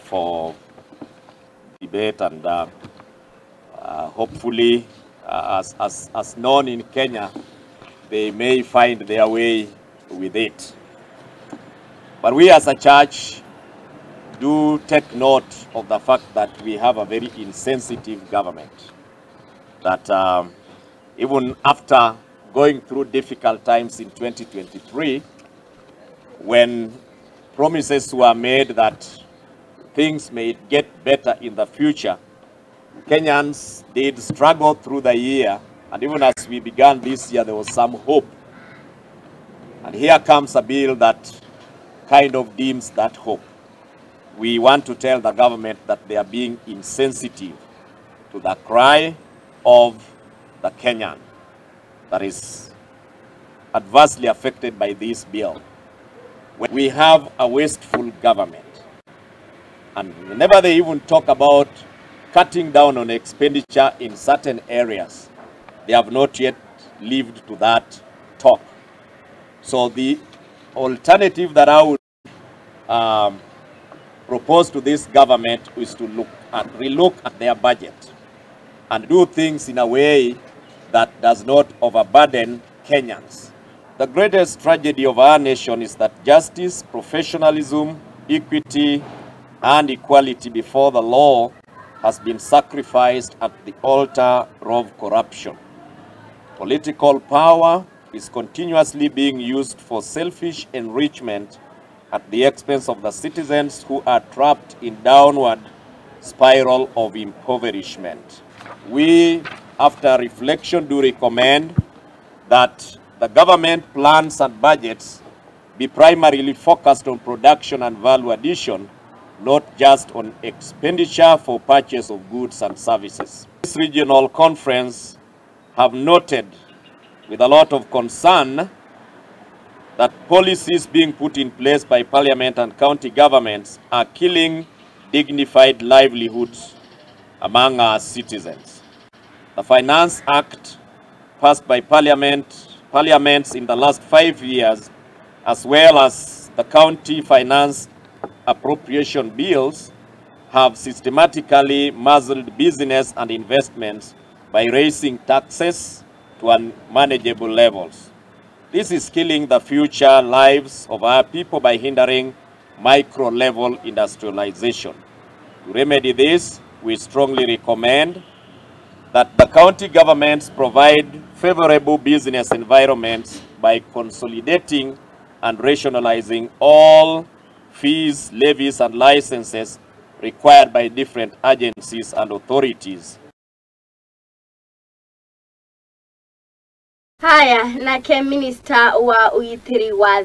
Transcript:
for debate, and hopefully, as known in Kenya, they may find their way with it. But we as a church do take note of the fact that we have a very insensitive government. That even after going through difficult times in 2023, when promises were made that things may get better in the future, Kenyans did struggle through the year, and even as we began this year, there was some hope. And here comes a bill that kind of dims that hope. We want to tell the government that they are being insensitive to the cry of the Kenyan that is adversely affected by this bill. We have a wasteful government, and whenever they even talk about cutting down on expenditure in certain areas, they have not yet lived to that talk. So the alternative that I would propose to this government is to relook at their budget and do things in a way that does not overburden Kenyans. The greatest tragedy of our nation is that justice, professionalism, equity, and equality before the law has been sacrificed at the altar of corruption. Political power is continuously being used for selfish enrichment at the expense of the citizens who are trapped in downward spiral of impoverishment. We, after reflection, do recommend that the government plans and budgets be primarily focused on production and value addition, not just on expenditure for purchase of goods and services. This regional conference have noted with a lot of concern that policies being put in place by Parliament and county governments are killing dignified livelihoods among our citizens. The Finance Act passed by parliaments in the last 5 years, as well as the county finance appropriation bills, have systematically muzzled business and investments by raising taxes to unmanageable levels. This is killing the future lives of our people by hindering micro-level industrialization. To remedy this, we strongly recommend that the county governments provide favorable business environments by consolidating and rationalizing all fees, levies, and licenses required by different agencies and authorities. Haya, nake Minister wa Uitiri wa